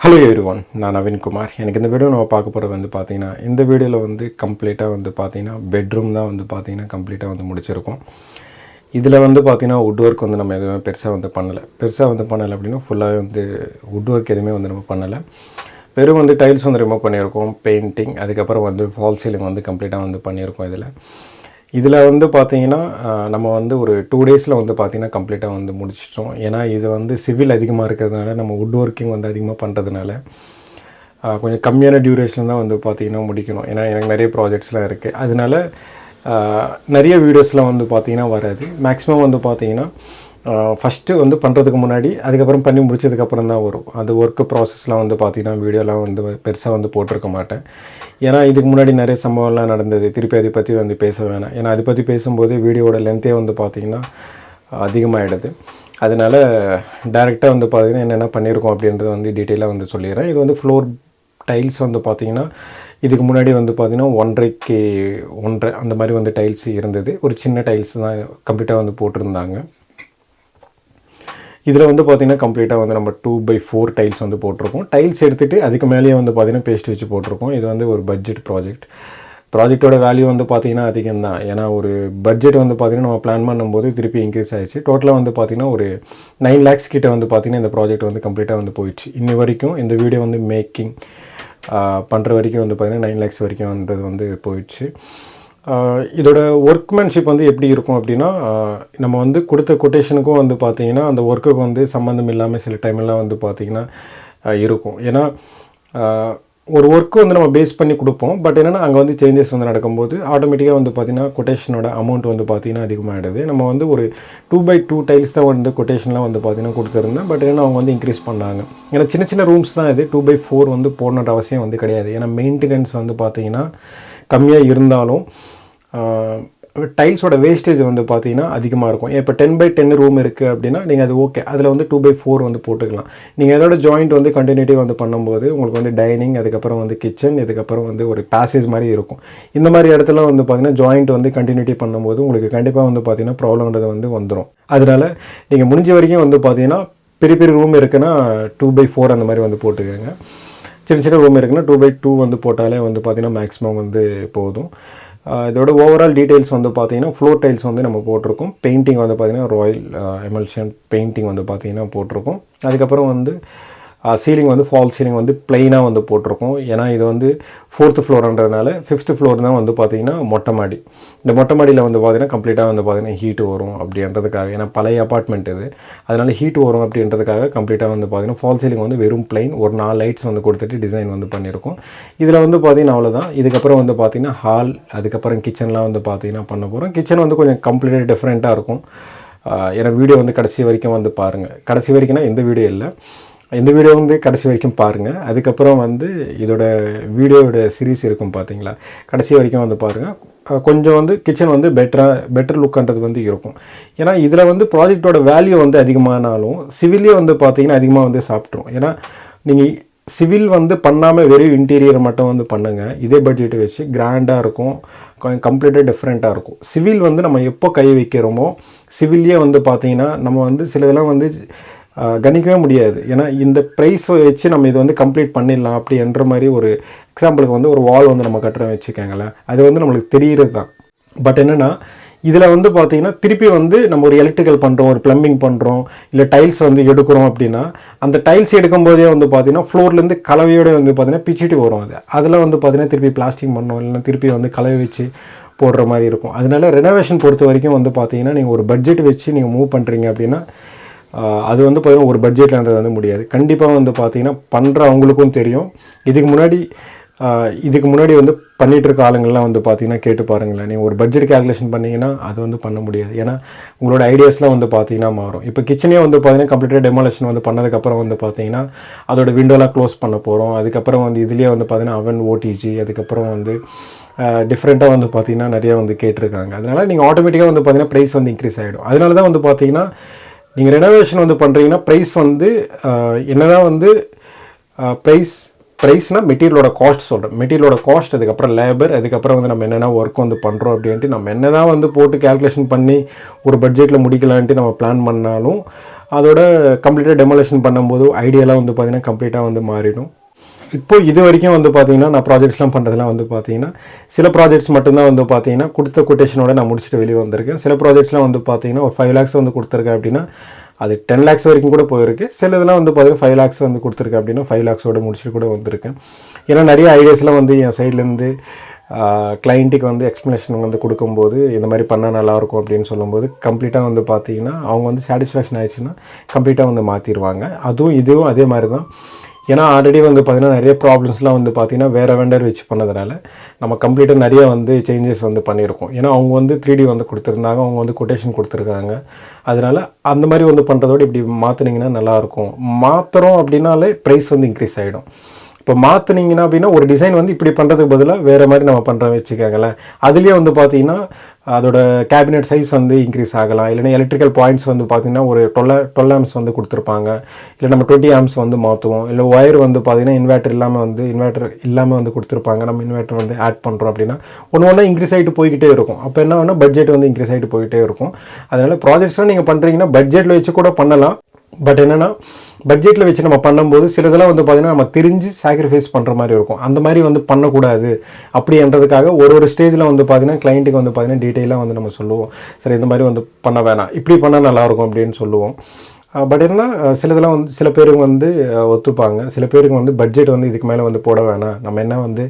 Hello everyone, நான் நவீன் குமார். எனக்கு இந்த வீடியோ நம்ம பார்க்க போகிறது வந்து பார்த்தீங்கன்னா இந்த வீடியோவில் வந்து கம்ப்ளீட்டாக வந்து பார்த்தீங்கன்னா பெட்ரூம் தான் வந்து பார்த்தீங்கன்னா கம்ப்ளீட்டாக வந்து முடிச்சிருக்கோம். இதில் வந்து பார்த்தீங்கன்னா வுட் ஒர்க் வந்து நம்ம எதுவுமே பெருசாக வந்து பண்ணலை அப்படின்னா ஃபுல்லாகவே வந்து வுட் ஒர்க் எதுவுமே வந்து நம்ம பண்ணலை. வெறும் வந்து டைல்ஸ் வந்து ரிமூவ் பண்ணியிருக்கோம், பெயிண்டிங், அதுக்கப்புறம் வந்து ஃபால் சீலிங் வந்து கம்ப்ளீட்டாக வந்து பண்ணியிருக்கோம். இதில் வந்து பார்த்திங்கன்னா நம்ம வந்து ஒரு 2 டேஸில் வந்து பார்த்திங்கன்னா கம்ப்ளீட்டாக வந்து முடிச்சிட்டோம். ஏன்னா இது வந்து சிவில் அதிகமாக இருக்கிறதுனால நம்ம வுட் ஒர்க்கிங் வந்து அதிகமாக பண்ணுறதுனால கொஞ்சம் கம்மியான டியூரேஷன் தான் வந்து பார்த்திங்கன்னா முடிக்கணும். ஏன்னா எனக்கு நிறைய ப்ராஜெக்ட்ஸ்லாம் இருக்குது, அதனால நிறைய வீடியோஸ்லாம் வந்து பார்த்திங்கன்னா வராது. மேக்ஸிமம் வந்து பார்த்திங்கன்னா ஃபஸ்ட்டு வந்து பண்ணுறதுக்கு முன்னாடி அதுக்கப்புறம் பண்ணி முடிச்சதுக்கப்புறம் தான் வரும். அந்த ஒர்க்கு ப்ராசஸ்லாம் வந்து பார்த்திங்கன்னா வீடியோலாம் வந்து பெருசாக வந்து போட்டிருக்க மாட்டேன். ஏன்னா இதுக்கு முன்னாடி நிறைய சம்பவம்லாம் நடந்தது, திருப்பி அதை பற்றி வந்து பேச வேணாம். ஏன்னா அதை பற்றி பேசும்போது வீடியோவோட லென்த்தே வந்து பார்த்திங்கன்னா அதிகமாகிடுது. அதனால் டேரெக்டாக வந்து பார்த்திங்கன்னா என்னென்ன பண்ணியிருக்கோம் அப்படின்றது வந்து டீட்டெயிலாக வந்து சொல்லிடுறேன். இது வந்து ஃப்ளோர் டைல்ஸ் வந்து பார்த்திங்கன்னா இதுக்கு முன்னாடி வந்து பார்த்திங்கன்னா 1.5 அந்த மாதிரி வந்து டைல்ஸ் இருந்தது. ஒரு சின்ன டைல்ஸ் தான் கம்ப்ளீட்டாக வந்து போட்டிருந்தாங்க. இதில் வந்து பார்த்திங்கன்னா கம்ப்ளீட்டாக வந்து நம்ம 2x4 டைல்ஸ் வந்து போட்டிருக்கோம். டைல்ஸ் எடுத்துகிட்டு அதுக்கு மேலேயே வந்து பார்த்திங்கன்னா பேஸ்ட் வச்சு போட்டிருக்கோம். இது வந்து ஒரு பட்ஜெட் ப்ராஜெக்டோட வேல்யூ வந்து பார்த்திங்கன்னா அதிகம் தான். ஏன்னா ஒரு பட்ஜெட் வந்து பார்த்திங்கன்னா நம்ம பிளான் பண்ணும்போது திருப்பி இன்க்ரீஸ் ஆகிடுச்சு. டோட்டலாக வந்து பார்த்திங்கன்னா ஒரு 9 lakhs கிட்ட வந்து பார்த்திங்கன்னா இந்த ப்ராஜெக்ட் வந்து கம்ப்ளீட்டாக வந்து போயிடுச்சு. இன்னி வரைக்கும் இந்த வீடியோ வந்து மேக்கிங் பண்ணுற வரைக்கும் வந்து பார்த்திங்கன்னா 9 lakhs வரைக்கும்ன்றது வந்து போயிடுச்சு. இதோட ஒர்க்மேன்ஷிப் வந்து எப்படி இருக்கும் அப்படின்னா, நம்ம வந்து கொடுத்த கொட்டேஷனுக்கும் வந்து பார்த்திங்கன்னா அந்த ஒர்க்குக்கு வந்து சம்மந்தம் இல்லாமல் சில டைம்லாம் வந்து பார்த்திங்கன்னா இருக்கும். ஏன்னா ஒரு ஒர்க்கு வந்து நம்ம பேஸ் பண்ணி கொடுப்போம், பட் என்னென்னா அங்கே வந்து சேஞ்சஸ் வந்து நடக்கும்போது ஆட்டோமேட்டிக்காக வந்து பார்த்திங்கன்னா கொட்டேஷனோட அமௌண்ட் வந்து பார்த்திங்கன்னா அதிகமாகிடுது. நம்ம வந்து ஒரு 2x2 டைல்ஸ் தான் வந்து கொட்டேஷன்லாம் வந்து பார்த்திங்கன்னா கொடுத்துருந்தேன். பட் ஏன்னா அவங்க வந்து இன்க்ரீஸ் பண்ணாங்க. ஏன்னா சின்ன சின்ன ரூம்ஸ் தான் இது, 2x4 வந்து போடணுன்ற அவசியம் வந்து கிடையாது. ஏன்னா மெயின்டெனன்ஸ் வந்து பார்த்திங்கன்னா கம்மியாக இருந்தாலும் டைல்ஸோட வேஸ்டேஜ் வந்து பார்த்திங்கன்னா அதிகமாக இருக்கும். இப்போ 10x10 ரூம் இருக்குது அப்படின்னா நீங்கள் அது ஓகே, அதில் வந்து 2x4 வந்து போட்டுக்கலாம். நீங்கள் அதோட ஜாயிண்ட் வந்து கண்டினியூட்டி வந்து பண்ணும்போது உங்களுக்கு வந்து டைனிங், அதுக்கப்புறம் வந்து கிச்சன், இதுக்கப்புறம் வந்து ஒரு பேசேஜ் மாதிரி இருக்கும். இந்த மாதிரி இடத்துல வந்து பார்த்திங்கன்னா ஜாயிண்ட் வந்து கண்டினியூட்டி பண்ணும்போது உங்களுக்கு கண்டிப்பாக வந்து பார்த்திங்கன்னா ப்ராப்ளம்ன்றது வந்து வந்துடும். அதனால் நீங்கள் முடிஞ்ச வரைக்கும் வந்து பார்த்திங்கன்னா பெரிய பெரிய ரூம் இருக்குன்னா 2x4 அந்த மாதிரி வந்து போட்டுக்கோங்க. சின்ன சின்ன ரூம் இருக்குன்னா 2x2 வந்து போட்டாலே வந்து பார்த்திங்கன்னா மேக்ஸிமம் வந்து போதும். இதோட ஓவரால் டீட்டெயில்ஸ் வந்து பார்த்திங்கன்னா ஃப்ளோர் டைல்ஸ் வந்து நம்ம போட்டிருக்கோம். பெயிண்டிங் வந்து பார்த்திங்கன்னா ராயல் எமல்ஷன் பெயிண்டிங் வந்து பார்த்திங்கன்னா போட்டிருக்கோம். அதுக்கப்புறம் வந்து சீலிங் வந்து ஃபால் சீலிங் வந்து பிளெயினாக வந்து போட்டிருக்கோம். ஏன்னா இது வந்து 4th ஃப்ளோர்ன்றதுனால 5th ஃப்ளோர் தான் வந்து பார்த்திங்கன்னா மொட்டை மாடி. இந்த மொட்டை மாடியில் வந்து பார்த்திங்கன்னா கம்ப்ளீட்டாக வந்து பார்த்திங்கன்னா ஹீட்டு வரும் அப்படின்றதுக்காக, ஏன்னா பழைய அப்பார்ட்மெண்ட் இது, அதனால் ஹீட் வரும் அப்படின்றதுக்காக கம்ப்ளீட்டாக வந்து பார்த்திங்கன்னா ஃபால் சீலிங் வந்து வெறும் பிளெயின் ஒரு 4 லைட்ஸ் வந்து கொடுத்துட்டு டிசைன் வந்து பண்ணியிருக்கோம். இதில் வந்து பார்த்திங்கன்னா அவ்வளோதான். இதுக்கப்புறம் வந்து பார்த்திங்கன்னா ஹால், அதுக்கப்புறம் கிச்சன்லாம் வந்து பார்த்திங்கன்னா பண்ண போகிறோம். கிச்சன் வந்து கொஞ்சம் கம்ப்ளீட்டாக டிஃப்ரெண்ட்டாக இருக்கும். ஏன்னா வீடியோ வந்து கடைசி வரைக்கும் வந்து பாருங்கள். கடைசி வரைக்கும்னா இந்த வீடியோ இல்லை, இந்த வீடியோ வந்து கடைசி வரைக்கும் பாருங்கள். அதுக்கப்புறம் வந்து இதோட வீடியோவோட சீரீஸ் இருக்கும் பார்த்தீங்களா, கடைசி வரைக்கும் வந்து பாருங்கள். கொஞ்சம் வந்து கிச்சன் வந்து பெட்டர் லுக்ன்றது வந்து இருக்கும். ஏன்னா இதில் வந்து ப்ராஜெக்டோட வேல்யூ வந்து அதிகமானாலும் சிவிலே வந்து பார்த்திங்கன்னா அதிகமாக வந்து சாப்பிட்ரும். ஏன்னா நீங்கள் சிவில் வந்து பண்ணாமல் வெறும் இன்டீரியர் மட்டும் வந்து பண்ணுங்கள், இதே பட்ஜெட்டை வச்சு கிராண்டாக இருக்கும், கம்ப்ளீட்டாக டிஃப்ரெண்ட்டாக இருக்கும். சிவில் வந்து நம்ம எப்போ கை வைக்கிறோமோ சிவில்லே வந்து பார்த்திங்கன்னா நம்ம வந்து சில இதெல்லாம் வந்து கணிக்கவே முடியாது. ஏன்னா இந்த ப்ரைஸை வச்சு நம்ம இது வந்து கம்ப்ளீட் பண்ணிடலாம் அப்படின்ற மாதிரி ஒரு எக்ஸாம்பிளுக்கு வந்து ஒரு வால் வந்து நம்ம கட்டுறோம் வச்சுக்கோங்களேன், அது வந்து நம்மளுக்கு தெரிகிறது தான். பட் என்னென்னா இதில் வந்து பார்த்திங்கன்னா திருப்பி வந்து நம்ம ஒரு எலக்ட்ரிக்கல் பண்ணுறோம், ஒரு ப்ளம்பிங் பண்ணுறோம், இல்லை டைல்ஸ் வந்து எடுக்கிறோம் அப்படின்னா அந்த டைல்ஸ் எடுக்கும்போதே வந்து பார்த்திங்கன்னா ஃப்ளோர்லேருந்து கலவையோடு வந்து பார்த்திங்கன்னா பிச்சுட்டு வரும். அதில் வந்து பார்த்திங்கன்னா திருப்பி பிளாஸ்டிக் பண்ணோம், இல்லைன்னா திருப்பி வந்து கலவை வச்சு போடுற மாதிரி இருக்கும். அதனால ரெனோவேஷன் பொறுத்த வரைக்கும் வந்து பார்த்திங்கன்னா நீங்கள் ஒரு பட்ஜெட் வச்சு நீங்கள் மூவ் பண்ணுறீங்க அப்படின்னா அது வந்து பார்த்திங்கன்னா ஒரு பட்ஜெட்லன்றது வந்து முடியாது. கண்டிப்பாக வந்து பார்த்திங்கன்னா பண்ணுற அவங்களுக்கும் தெரியும். இதுக்கு முன்னாடி வந்து பண்ணிகிட்ருக்க ஆளுங்கள்லாம் வந்து பார்த்திங்கன்னா கேட்டு பாருங்களேன். நீங்கள் ஒரு பட்ஜெட் கேல்குலேஷன் பண்ணிங்கன்னா அது வந்து பண்ண முடியாது. ஏன்னா உங்களோட ஐடியாஸ்லாம் வந்து பார்த்திங்கன்னா மாறும். இப்போ கிச்சனே வந்து பார்த்திங்கன்னா கம்ப்ளீட்டாக டெமாலேஷன் வந்து பண்ணதுக்கப்புறம் வந்து பார்த்திங்கன்னா அதோட விண்டோலாம் க்ளோஸ் பண்ண போகிறோம். அதுக்கப்புறம் வந்து இதுலேயே வந்து பார்த்திங்கன்னா அவன் ஓடிஜி, அதுக்கப்புறம் வந்து டிஃப்ரெண்ட்டாக வந்து பார்த்திங்கன்னா நிறையா வந்து கேட்டிருக்காங்க. அதனால் நீங்கள் ஆட்டோமேட்டிக்காக வந்து பார்த்திங்கன்னா ப்ரைஸ் வந்து இன்க்ரீஸ் ஆகிடும். அதனால தான் வந்து பார்த்திங்கன்னா நீங்கள் ரெனோவேஷன் வந்து பண்ணுறீங்கன்னா ப்ரைஸ் வந்து என்னதான் வந்து ப்ரைஸ்னால் மெட்டீரியலோட காஸ்ட் சொல்கிறேன். மெட்டீரியலோட காஸ்ட், அதுக்கப்புறம் லேபர், அதுக்கப்புறம் வந்து நம்ம என்னென்ன ஒர்க் வந்து பண்ணுறோம் அப்படின்ட்டு நம்ம என்ன தான் வந்து போட்டு கேல்குலேஷன் பண்ணி ஒரு பட்ஜெட்டில் முடிக்கலான்ட்டு நம்ம பிளான் பண்ணாலும் அதோட கம்ப்ளீட்டாக டெமாலேஷன் பண்ணும்போது ஐடியாலாம் வந்து பார்த்திங்கன்னா கம்ப்ளீட்டாக வந்து மாறிடும். இப்போ இது வரைக்கும் வந்து பார்த்தீங்கன்னா நான் ப்ராஜெக்ட்ஸ்லாம் பண்ணுறதுலாம் வந்து பார்த்தீங்கன்னா சில ப்ராஜெக்ட்ஸ் மட்டும்தான் வந்து பார்த்தீங்கன்னா கொடுத்த கொட்டேஷனோட நான் முடிச்சுட்டு வெளியே வந்திருக்கேன். சில ப்ராஜெக்ட்ஸ்லாம் வந்து பார்த்தீங்கன்னா ஒரு 5 lakhs வந்து கொடுத்துருக்கேன் அப்படின்னா அது 10 lakhs வரைக்கும் கூட போயிருக்கு. சில இதெல்லாம் வந்து பார்த்தீங்கன்னா 5 lakhs வந்து கொடுத்துருக்கேன் அப்படின்னா 5 lakhsோட முடிச்சுட்டு கூட வந்திருக்கேன். ஏன்னா நிறைய ஐடியாஸ்லாம் வந்து என் சைட்லேருந்து கிளைண்ட்டுக்கு வந்து எக்ஸ்ப்ளனேஷன் வந்து கொடுக்கும்போது இந்த மாதிரி பண்ணால் நல்லாயிருக்கும் அப்படின்னு சொல்லும்போது கம்ப்ளீட்டாக வந்து பார்த்தீங்கன்னா அவங்க வந்து சாட்டிஸ்ஃபேக்ஷன் ஆயிடுச்சுன்னா கம்ப்ளீட்டாக வந்து மாற்றிடுவாங்க. அதுவும் இதுவும் அதே மாதிரி தான். ஏன்னா ஆல்ரெடி வந்து பார்த்திங்கன்னா நிறைய ப்ராப்ளம்ஸ்லாம் வந்து பார்த்திங்கன்னா வேறு வெண்டர் வச்சு பண்ணதுனால நம்ம கம்ப்ளீட்டாக நிறைய வந்து சேஞ்சஸ் வந்து பண்ணியிருக்கோம். ஏன்னா அவங்க வந்து 3D வந்து கொடுத்துருந்தாங்க, அவங்க வந்து கொட்டேஷன் கொடுத்துருக்காங்க. அதனால் அந்த மாதிரி வந்து பண்ணுறதோடு இப்படி மாற்றினீங்கன்னா நல்லாயிருக்கும். மாற்றுறோம் அப்படின்னாலே ப்ரைஸ் வந்து இன்க்ரீஸ் ஆகிடும். இப்போ மாற்றினீங்கன்னா அப்படின்னா ஒரு டிசைன் வந்து இப்படி பண்ணுறதுக்கு பதிலாக வேறு மாதிரி நம்ம பண்ணுறோம் வச்சுக்கோங்களேன். அதுலேயே வந்து பார்த்திங்கன்னா அதோட கேபினெட் சைஸ் வந்து இன்க்ரீஸ் ஆகலாம். இல்லைனா எலக்ட்ரிக்கல் பாயிண்ட்ஸ் வந்து பார்த்திங்கன்னா ஒரு 12 amps வந்து கொடுத்துருப்பாங்க. இல்லை நம்ம 20 amps வந்து மாற்றுவோம். இல்லை ஒயர் வந்து பார்த்திங்கன்னா இன்வெர்ட்டர் இல்லாமல் வந்து கொடுத்துருப்பாங்க. நம்ம இன்வெர்ட்டர் வந்து ஆட் பண்ணுறோம் அப்படின்னா ஒன்று இன்க்ரீஸ் ஆகிட்டு போய்கிட்டே இருக்கும். அப்போ என்ன ஆகுனா பட்ஜெட் வந்து இன்க்ரீஸ் ஆகிட்டு போய்கிட்டே இருக்கும். அதனால் ப்ராஜெக்ட்ஸ்லாம் நீங்கள் பண்ணுறீங்கன்னா பட்ஜெட்டில் வச்சு கூட பண்ணலாம். பட் என்னென்னா பட்ஜெட்டில் வச்சு நம்ம பண்ணும்போது சிலதெல்லாம் வந்து பார்த்திங்கன்னா நம்ம தெரிஞ்சு சாக்ரிஃபைஸ் பண்ணுற மாதிரி இருக்கும். அந்த மாதிரி வந்து பண்ணக்கூடாது அப்படின்றதுக்காக ஒரு ஸ்டேஜில் வந்து பார்த்திங்கன்னா கிளைண்ட்டுக்கு வந்து பார்த்திங்கன்னா டீட்டெயிலாக வந்து நம்ம சொல்லுவோம். சரி இந்த மாதிரி வந்து பண்ண வேணாம், இப்படி பண்ணால் நல்லாயிருக்கும் அப்படின்னு சொல்லுவோம். பட் என்ன சிலதெல்லாம் வந்து சில பேருக்கு வந்து ஒத்துப்பாங்க. சில பேருக்கு வந்து பட்ஜெட் வந்து இதுக்கு மேலே வந்து போட வேணாம், நம்ம என்ன வந்து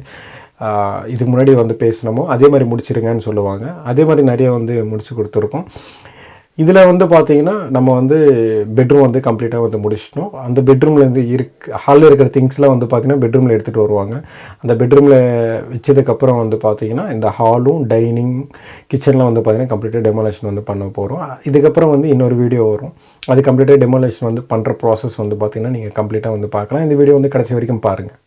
இதுக்கு முன்னாடி வந்து பேசினோமோ அதே மாதிரி முடிச்சிருங்கன்னு சொல்லுவாங்க. அதே மாதிரி நிறைய வந்து முடிச்சு கொடுத்துருக்கோம். இதில் வந்து பார்த்திங்கன்னா நம்ம வந்து பெட்ரூம் வந்து கம்ப்ளீட்டாக வந்து முடிச்சிட்டோம். அந்த பெட்ரூம்லேருந்து ஹாலில் இருக்கிற திங்ஸ்லாம் வந்து பார்த்திங்கன்னா பெட்ரூமில் எடுத்துகிட்டு வருவாங்க. அந்த பெட்ரூமில் வச்சதுக்கப்புறம் வந்து பார்த்திங்கன்னா இந்த ஹாலும் டைனிங் கிச்சன்லாம் வந்து பார்த்திங்கன்னா கம்ப்ளீட்டாக டெமாலேஷன் வந்து பண்ண போகிறோம். இதுக்கப்புறம் வந்து இன்னொரு வீடியோ வரும். அது கம்ப்ளீட்டாக டெமாலேஷன் வந்து பண்ணுற ப்ராசஸ் வந்து பார்த்திங்கன்னா நீங்கள் கம்ப்ளீட்டாக வந்து பார்க்கலாம். இந்த வீடியோ வந்து கடைசி வரைக்கும் பாருங்கள்.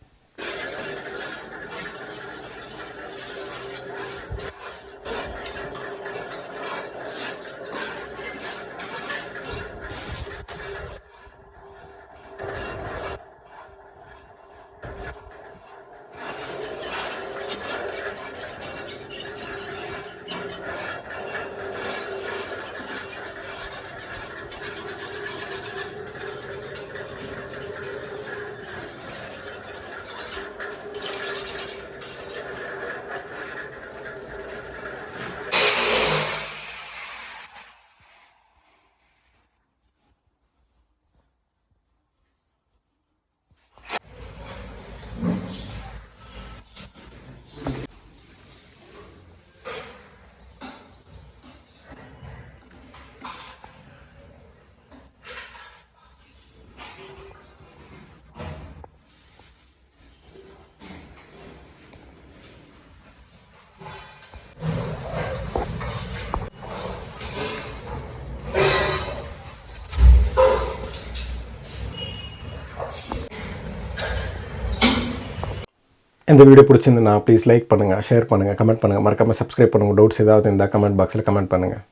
இந்த வீடியோ பிடிச்சிருந்தா ப்ளீஸ் லைக் பண்ணுங்கள், ஷேர் பண்ணுங்கள், கமெண்ட் பண்ணுங்கள், மறக்காமல் சப்ஸ்கிரைப் பண்ணுங்கள். டவுட்ஸ் ஏதாவது இருந்தால் கமெண்ட் பாக்ஸில் கமெண்ட் பண்ணுங்கள்.